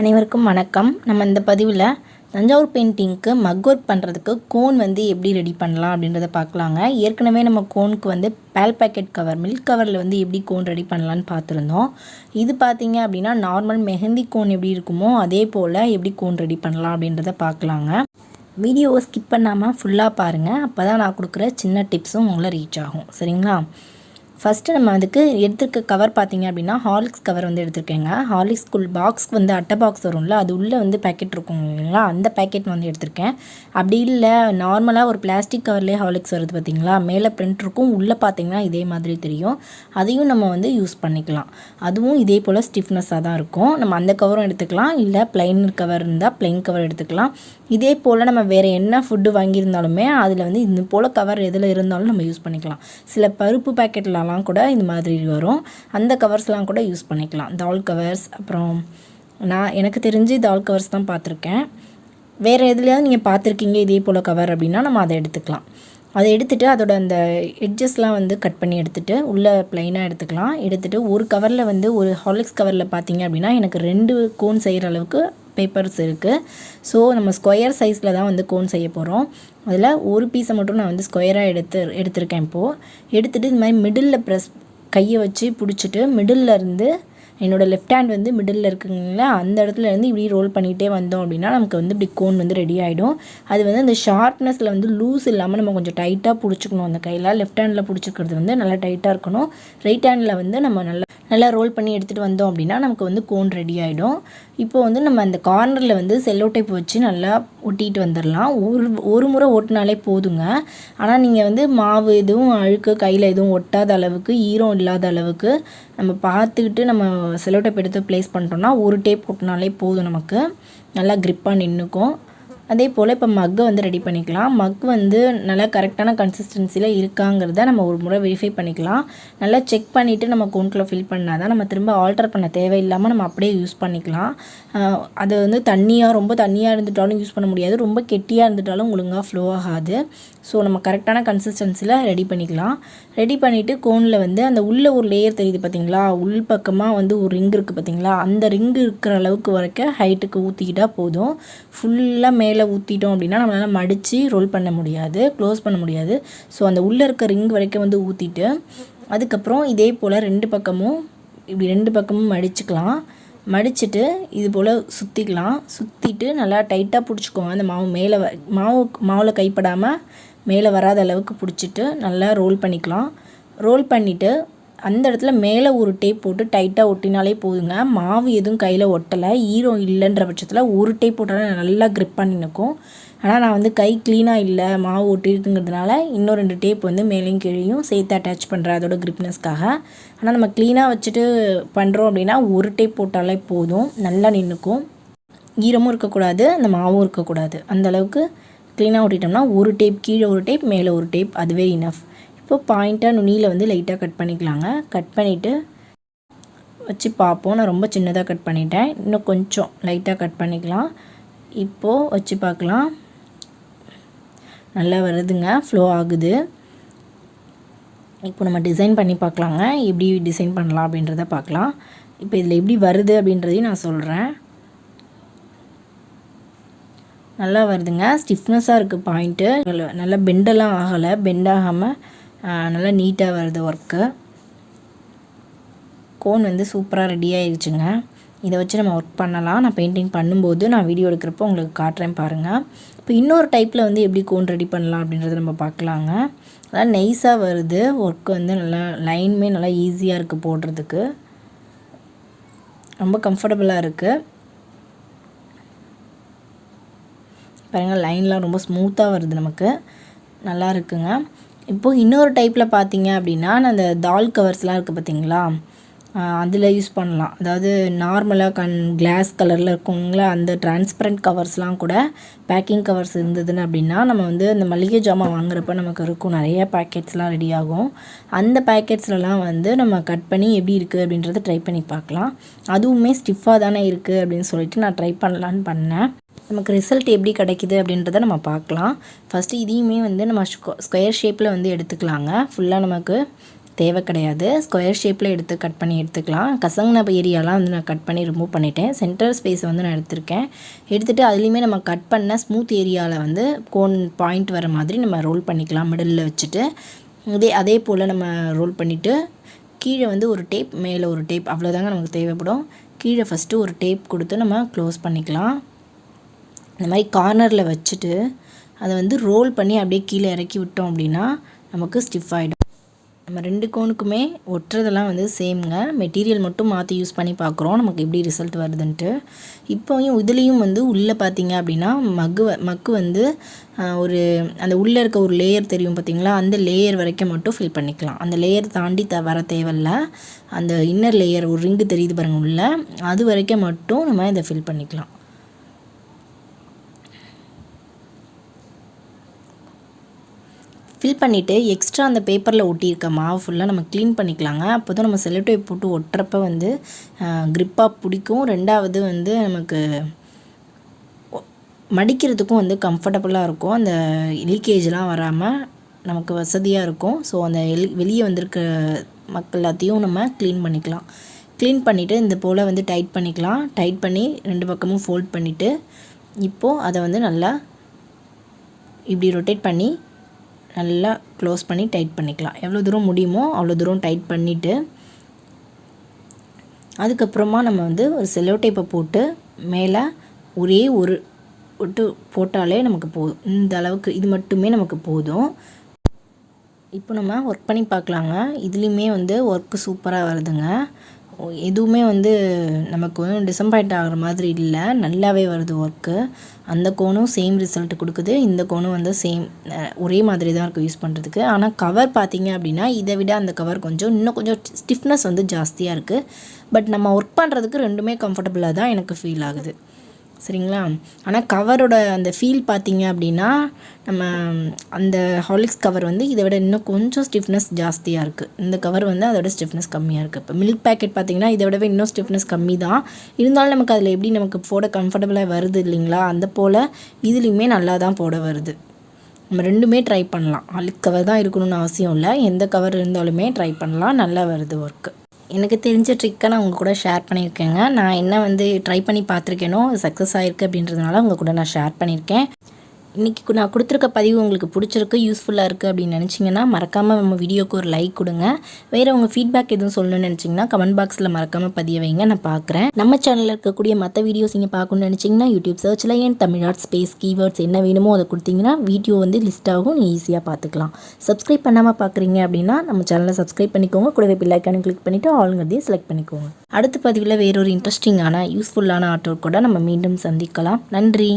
அனைவருக்கும் வணக்கம். நம்ம இந்த பதிவில் தஞ்சாவூர் பெயிண்டிங்க்கு மக் ஒர்க் பண்ணுறதுக்கு கோன் வந்து எப்படி ரெடி பண்ணலாம் அப்படின்றத பார்க்கலாங்க. ஏற்கனவே நம்ம கோனுக்கு வந்து பேல் பேக்கெட் கவர் மில்க் கவரில் வந்து எப்படி கோன் ரெடி பண்ணலான்னு பார்த்துருந்தோம். இது பார்த்தீங்க அப்படின்னா நார்மல் மெஹந்தி கோன் எப்படி இருக்குமோ அதே போல் எப்படி கோன் ரெடி பண்ணலாம் அப்படின்றத பார்க்கலாங்க. வீடியோவை ஸ்கிப் பண்ணாமல் ஃபுல்லாக பாருங்கள். அப்போ தான் நான் கொடுக்குற சின்ன டிப்ஸும் உங்களை ரீச் ஆகும். சரிங்களா? ஃபஸ்ட்டு நம்ம அதுக்கு எடுத்துருக்க கவர் பார்த்திங்க அப்படின்னா ஹார்லிக்ஸ் கவர் வந்து எடுத்துருக்கேங்க. ஹார்லிக்ஸ் ஸ்கூல் பாக்ஸ்க்கு வந்து அட்டை பாக்ஸ் வரும்ல, அது உள்ளே வந்து பேக்கெட் இருக்கும் இல்லைங்களா, அந்த பேக்கெட் வந்து எடுத்திருக்கேன். அப்படி இல்லை நார்மலாக ஒரு பிளாஸ்டிக் கவர்லேயே ஹார்லிக்ஸ் வருது பார்த்திங்களா, மேலே பிரிண்ட் இருக்கும், உள்ளே பார்த்திங்கன்னா இதே மாதிரி தெரியும். அதையும் நம்ம வந்து யூஸ் பண்ணிக்கலாம். அதுவும் இதே போல் ஸ்டிஃப்னஸாக தான் இருக்கும். நம்ம அந்த கவரும் எடுத்துக்கலாம், இல்லை ப்ளைன் கவர் இருந்தால் ப்ளைன் கவர் எடுத்துக்கலாம். இதே போல் நம்ம வேறு என்ன ஃபுட்டு வாங்கியிருந்தாலுமே அதில் வந்து இது போல் கவர் எதில் இருந்தாலும் நம்ம யூஸ் பண்ணிக்கலாம். சில பருப்பு பேக்கெட்லாம் கூட இந்த மாதிரி வரும், அந்த கவர்ஸ்லாம் கூட யூஸ் பண்ணிக்கலாம். தால் கவர்ஸ், அப்புறம் எனக்கு தெரிஞ்சு தால் கவர்ஸ் தான் பார்த்துருக்கேன். வேறு எதுலையாவது நீங்கள் பார்த்துருக்கீங்க இதே போல் கவர் அப்படின்னா நம்ம அதை எடுத்துக்கலாம். அதை எடுத்துகிட்டு அதோட அந்த எட்ஜஸ்லாம் வந்து கட் பண்ணி எடுத்துகிட்டு உள்ளே ப்ளைனாக எடுத்துக்கலாம். எடுத்துகிட்டு ஒரு கவரில் வந்து ஒரு ஹார்லிக்ஸ் கவரில் பார்த்தீங்க அப்படின்னா எனக்கு 2 கோன் செய்கிற அளவுக்கு பேப்பர்ஸ் இருக்குது. ஸோ நம்ம ஸ்கொயர் சைஸில் தான் வந்து கோன் செய்ய போகிறோம். அதில் ஒரு பீஸை மட்டும் நான் வந்து ஸ்கொயராக எடுத்திருக்கேன். இப்போது எடுத்துகிட்டு இது மாதிரி மிடில் கையை வச்சு பிடிச்சிட்டு மிடில் இருந்து என்னோடய லெஃப்ட் ஹேண்ட் வந்து மிடில் இருக்குங்களா, அந்த இடத்துல இருந்து இப்படி ரோல் பண்ணிகிட்டே வந்தோம் அப்படின்னா நமக்கு வந்து இப்படி கோன் வந்து ரெடி ஆகிடும். அது வந்து அந்த ஷார்ப்னஸில் வந்து லூஸ் இல்லாமல் நம்ம கொஞ்சம் டைட்டாக பிடிச்சிக்கணும். அந்த கையில் லெஃப்ட் ஹேண்டில் பிடிச்சிக்கிறது வந்து நல்லா டைட்டாக இருக்கணும். ரைட் ஹேண்டில் வந்து நம்ம நல்லா ரோல் பண்ணி எடுத்துகிட்டு வந்தோம் அப்படின்னா நமக்கு வந்து கோன் ரெடி ஆகிடும். இப்போ வந்து நம்ம அந்த கார்னரில் வந்து செல்லோ டேப் வச்சு நல்லா ஒட்டிகிட்டு வந்துடலாம். ஒரு முறை ஓட்டினாலே போதுங்க. ஆனால் நீங்கள் வந்து மாவு எதுவும் அழுக்கு கையில் எதுவும் ஒட்டாத அளவுக்கு, ஈரம் இல்லாத அளவுக்கு நம்ம பார்த்துக்கிட்டு நம்ம செல்லோ டேப் எடுத்து ப்ளேஸ் பண்ணிட்டோம்னா ஒரு டேப் ஒட்டினாலே போதும், நமக்கு நல்லா க்ரிப்பாக நின்றுக்கும். அதே போல் இப்போ மக்கை வந்து ரெடி பண்ணிக்கலாம். மக் வந்து நல்லா கரெக்டான கன்சிஸ்டன்சியில் இருக்காங்கிறத நம்ம ஒரு முறை வெரிஃபை பண்ணிக்கலாம். நல்லா செக் பண்ணிவிட்டு நம்ம கோன்குள்ளே ஃபில் பண்ணால் தான் நம்ம திரும்ப ஆல்டர் பண்ண தேவையில்லாமல் நம்ம அப்படியே யூஸ் பண்ணிக்கலாம். அது வந்து ரொம்ப தண்ணியாக இருந்துட்டாலும் யூஸ் பண்ண முடியாது, ரொம்ப கெட்டியாக இருந்துட்டாலும் ஒழுங்காக ஃப்ளோ ஆகாது. ஸோ நம்ம கரெக்டான கன்சிஸ்டன்சியில் ரெடி பண்ணிக்கலாம். ரெடி பண்ணிவிட்டு கோனில் வந்து அந்த உள்ளே ஒரு லேயர் தெரியுது பார்த்திங்களா, உள் பக்கமாக வந்து ஒரு ரிங் இருக்குது பார்த்திங்களா, அந்த ரிங்கு இருக்கிற அளவுக்கு வரைக்கும் ஹைட்டுக்கு ஊற்றிக்கிட்டால் போதும். ஃபுல்லாக மேலே ஊற்றிட்டோம் அப்படின்னா நம்மளால் மடித்து ரோல் பண்ண முடியாது, க்ளோஸ் பண்ண முடியாது. ஸோ அந்த உள்ளே இருக்க ரிங் வரைக்கும் வந்து ஊற்றிட்டு அதுக்கப்புறம் இதே போல் 2 பக்கமும் இப்படி 2 பக்கமும் மடிச்சுக்கலாம். மடிச்சுட்டு இது போல் சுற்றிட்டு நல்லா டைட்டாக பிடிச்சிக்கோங்க. அந்த மாவில் கைப்படாமல் மேலே வராத அளவுக்கு பிடிச்சிட்டு நல்லா ரோல் பண்ணிக்கலாம். ரோல் பண்ணிவிட்டு அந்த இடத்துல மேலே ஒரு டேப் போட்டு டைட்டாக ஒட்டினாலே போதுங்க. மாவு எதுவும் கையில் ஒட்டலை, ஈரம் இல்லைன்ற பட்சத்தில் ஒரு டேப் போட்டாலும் நல்லா க்ரிப் பண்ணி நிற்கும். ஆனால் நான் வந்து கை க்ளீனாக இல்லை, மாவு ஒட்டிருக்குங்கிறதுனால இன்னும் 2 டேப் வந்து மேலேயும் கீழேயும் சேர்த்து அட்டாச் பண்ணுறேன் அதோட க்ரிப்னஸ்க்காக. ஆனால் நம்ம க்ளீனாக வச்சுட்டு பண்ணுறோம் அப்படின்னா ஒரு டேப் போட்டாலே போதும், நல்லா நின்றுக்கும். ஈரமும் இருக்கக்கூடாது, அந்த மாவும் இருக்கக்கூடாது. அந்தளவுக்கு க்ளீனாக ஒட்டிட்டோம்னா ஒரு டேப் கீழே ஒரு டேப் மேலே ஒரு டேப், அதுவே இனஃப். இப்போ பாயிண்ட்டாக நுனியில் வந்து லைட்டாக கட் பண்ணிக்கலாங்க. கட் பண்ணிவிட்டு வச்சு பார்ப்போம். நான் ரொம்ப சின்னதாக கட் பண்ணிட்டேன், இன்னும் கொஞ்சம் லைட்டாக கட் பண்ணிக்கலாம். இப்போது வச்சு பார்க்கலாம், நல்லா வருதுங்க, ஃப்ளோ ஆகுது. இப்போ நம்ம டிசைன் பண்ணி பார்க்கலாங்க, எப்படி டிசைன் பண்ணலாம் அப்படின்றத பார்க்கலாம். இப்போ இதில் எப்படி வருது அப்படின்றதையும் நான் சொல்கிறேன். நல்லா வருதுங்க, ஸ்டிஃப்னஸாக இருக்குது பாயிண்ட்டு, நல்லா பெண்டெல்லாம் ஆகலை, பெண்ட் ஆகாமல் நல்லா நீட்டாக வருது ஒர்க்கு. கோன் வந்து சூப்பராக ரெடி ஆகிடுச்சுங்க. இதை வச்சு நம்ம ஒர்க் பண்ணலாம். நான் பெயிண்டிங் பண்ணும்போது நான் வீடியோ எடுக்கிறப்போ உங்களுக்கு காட்டுறேன் பாருங்கள். இப்போ இன்னொரு டைப்பில் வந்து எப்படி கோன் ரெடி பண்ணலாம் அப்படின்றத நம்ம பார்க்கலாங்க. அதான் நைஸாக வருது ஒர்க்கு, வந்து நல்லா லைனுமே நல்லா ஈஸியாக இருக்குது போடுறதுக்கு, ரொம்ப கம்ஃபர்டபுளாக இருக்குது. பாருங்கள் லைன்லாம் ரொம்ப ஸ்மூத்தாக வருது, நமக்கு நல்லா இருக்குங்க. இப்போது இன்னொரு டைப்பில் பார்த்தீங்க அப்படின்னா அந்த தால் கவர்ஸ்லாம் இருக்குது பார்த்திங்களா, அதில் யூஸ் பண்ணலாம். அதாவது நார்மலாக கிளாஸ் கலரில் இருக்குங்களா, அந்த டிரான்ஸ்பரண்ட் கவர்ஸ்லாம் கூட பேக்கிங் கவர்ஸ் இருந்ததுன்னு அப்படின்னா நம்ம வந்து அந்த மளிகை ஜாமான் வாங்குறப்ப நமக்கு இருக்கும், நிறைய பேக்கெட்ஸ்லாம் ரெடி ஆகும். அந்த பேக்கெட்ஸ்லலாம் வந்து நம்ம கட் பண்ணி எப்படி இருக்குது அப்படின்றத ட்ரை பண்ணி பார்க்கலாம். அதுவுமே ஸ்டிஃபாக தானே இருக்குது அப்படின்னு சொல்லிட்டு நான் ட்ரை பண்ணலான்னு பண்ணேன். நமக்கு ரிசல்ட் எப்படி கிடைக்குது அப்படின்றத நம்ம பார்க்கலாம். ஃபஸ்ட்டு இதையுமே வந்து நம்ம ஸ்கொயர் ஷேப்பில் வந்து எடுத்துக்கலாங்க. ஃபுல்லாக நமக்கு தேவை கிடையாது. ஸ்கொயர் ஷேப்பில் எடுத்து கட் பண்ணி எடுத்துக்கலாம். கசங்கின ஏரியாலாம் வந்து நான் கட் பண்ணி ரிமூவ் பண்ணிட்டேன். சென்டர் ஸ்பேஸை வந்து நான் எடுத்திருக்கேன். எடுத்துகிட்டு அதுலேயுமே நம்ம கட் பண்ண ஸ்மூத் ஏரியாவில் வந்து கோன் பாயிண்ட் வர மாதிரி நம்ம ரோல் பண்ணிக்கலாம். மிடில் வச்சுட்டு அதே போல் நம்ம ரோல் பண்ணிவிட்டு கீழே வந்து ஒரு டேப், மேலே ஒரு டேப், அவ்வளோதாங்க நமக்கு தேவைப்படும். கீழே ஃபஸ்ட்டு ஒரு டேப் கொடுத்து நம்ம க்ளோஸ் பண்ணிக்கலாம். இந்த மாதிரி கார்னரில் வச்சுட்டு அதை வந்து ரோல் பண்ணி அப்படியே கீழே இறக்கி விட்டோம் அப்படின்னா நமக்கு ஸ்டிஃப் ஆகிடும். நம்ம 2 கோனுக்குமே ஒட்டுறதெல்லாம் வந்து சேம்ங்க. மெட்டீரியல் மட்டும் மாற்றி யூஸ் பண்ணி பார்க்குறோம் நமக்கு எப்படி ரிசல்ட் வருதுன்ட்டு. இப்போயும் இதுலேயும் வந்து உள்ளே பார்த்தீங்க அப்படின்னா மக்கு வந்து ஒரு அந்த உள்ளே இருக்க ஒரு லேயர் தெரியும் பார்த்தீங்களா, அந்த லேயர் வரைக்கும் மட்டும் ஃபில் பண்ணிக்கலாம். அந்த லேயர் தாண்டி வர தேவையில்ல. அந்த இன்னர் லேயர் ஒரு ரிங்கு தெரியுது பாருங்கள் உள்ளே, அது வரைக்கும் மட்டும் நம்ம இதை ஃபில் பண்ணிக்கலாம். ஃபில் பண்ணிவிட்டு எக்ஸ்ட்ரா அந்த பேப்பரில் ஒட்டியிருக்க மாவு ஃபுல்லாக நம்ம க்ளீன் பண்ணிக்கலாங்க. அப்போ தான் நம்ம செல்லோ டேப் போட்டு ஒட்டுறப்ப வந்து க்ரிப்பாக பிடிக்கும். 2வது வந்து நமக்கு மடிக்கிறதுக்கும் வந்து கம்ஃபர்டபுளாக இருக்கும். அந்த லீக்கேஜ்லாம் வராமல் நமக்கு வசதியாக இருக்கும். ஸோ அந்த வெளியே வந்திருக்க மக்கள் எல்லாத்தையும் நம்ம க்ளீன் பண்ணிக்கலாம். க்ளீன் பண்ணிவிட்டு இந்த போல் வந்து டைட் பண்ணிக்கலாம். டைட் பண்ணி 2 பக்கமும் ஃபோல்ட் பண்ணிவிட்டு இப்போது அதை வந்து நல்லா இப்படி ரொட்டேட் பண்ணி நல்லா க்ளோஸ் பண்ணி டைட் பண்ணிக்கலாம். எவ்வளோ தூரம் முடியுமோ அவ்வளோ தூரம் டைட் பண்ணிவிட்டு அதுக்கப்புறமா நம்ம வந்து ஒரு செல்லோ டேப்பை போட்டு மேலே ஒரே ஒரு ஒட்டு போட்டாலே நமக்கு போதும். இந்த அளவுக்கு இது மட்டுமே நமக்கு போதும். இப்போ நம்ம ஒர்க் பண்ணி பார்க்கலாங்க. இதுலேயுமே வந்து ஒர்க்கு சூப்பராக வருதுங்க. எதுவுமே வந்து நமக்கு வந்து டிசப்பாயிண்ட் ஆகிற மாதிரி இல்லை, நல்லாவே வருது ஒர்க்கு. அந்த கோனும் சேம் ரிசல்ட் கொடுக்குது, இந்த கோனும் வந்து சேம் ஒரே மாதிரி தான் இருக்குது யூஸ் பண்ணுறதுக்கு. ஆனால் கவர் பார்த்திங்க அப்படின்னா இதை விட அந்த கவர் இன்னும் கொஞ்சம் ஸ்டிஃப்னஸ் வந்து ஜாஸ்தியாக இருக்குது. பட் நம்ம ஒர்க் பண்ணுறதுக்கு 2மே கம்ஃபர்டபுளாக தான் எனக்கு ஃபீல் ஆகுது. சரிங்களா? ஆனால் கவரோட அந்த ஃபீல் பார்த்திங்க அப்படின்னா நம்ம அந்த ஹார்லிக்ஸ் கவர் வந்து இதை விட இன்னும் கொஞ்சம் ஸ்டிஃப்னஸ் ஜாஸ்தியாக இருக்குது. இந்த கவர் வந்து அதோட ஸ்டிஃப்னஸ் கம்மியாக இருக்குது. இப்போ மில்க் பேக்கெட் பார்த்திங்கன்னா இதை விடவே இன்னும் ஸ்டிஃப்னஸ் கம்மி தான். இருந்தாலும் நமக்கு அதில் எப்படி நமக்கு போட கம்ஃபர்டபுளாக வருது இல்லைங்களா, அந்த போல் இதுலேயுமே நல்லா தான் போட வருது. நம்ம 2மே ட்ரை பண்ணலாம். ஹார்லிக்ஸ் கவர் தான் இருக்கணும்னு அவசியம் இல்லை, எந்த கவர் இருந்தாலுமே ட்ரை பண்ணலாம். நல்லா வருது ஒர்க்கு. எனக்கு தெரிஞ்ச ட்ரிக்கை நான் உங்கள் கூட ஷேர் பண்ணியிருக்கேங்க. நான் என்ன வந்து ட்ரை பண்ணி பார்த்துருக்கேனோ சக்ஸஸ் ஆகிருக்கு அப்படின்றதுனால உங்கள் கூட நான் ஷேர் பண்ணியிருக்கேன். இன்றைக்கி நான் கொடுத்துருக்க பதிவு உங்களுக்கு பிடிச்சிருக்கு, யூஸ்ஃபுல்லாக இருக்குது அப்படின்னு நினச்சிங்கன்னா மறக்காமல் நம்ம வீடியோக்கு ஒரு லைக் கொடுங்க. வேறு உங்கள் ஃபீட்பேக் எதுவும் சொல்லணும்னு நினச்சிங்கன்னா கமெண்ட் பாக்ஸில் மறக்காமல் பதிய வைங்க, நான் பார்க்குறேன். நம்ம சேனலில் இருக்கக்கூடிய மற்ற வீடியோஸ் நீங்கள் பார்க்கணுன்னு நினச்சிங்கன்னா யூடியூப் சர்ச்சில் Ntamil Arts ஸ்பேஸ் கீவேர்ட்ஸ் என்ன வேணுமோ அதை கொடுத்தீங்கன்னா வீடியோ வந்து லிஸ்ட் ஆகும், நீங்கள் ஈஸியாக பார்த்துக்கலாம். சப்ஸ்கிரைப் பண்ணாமல் பார்க்குறீங்க அப்படின்னா நம்ம சேனலை சப்ஸ்கிரைப் பண்ணிக்கோங்க. கூடவே பெல் ஐக்கானை கிளிக் பண்ணிவிட்டு ஆளுங்கிறதையும் செலக்ட் பண்ணிக்கோங்க. அடுத்த பதிவில் வேறொரு இன்ட்ரெஸ்டிங்கான யூஸ்ஃபுல்லான ஆர்ட் ஒர்க் கூட நம்ம மீண்டும் சந்திக்கலாம். நன்றி.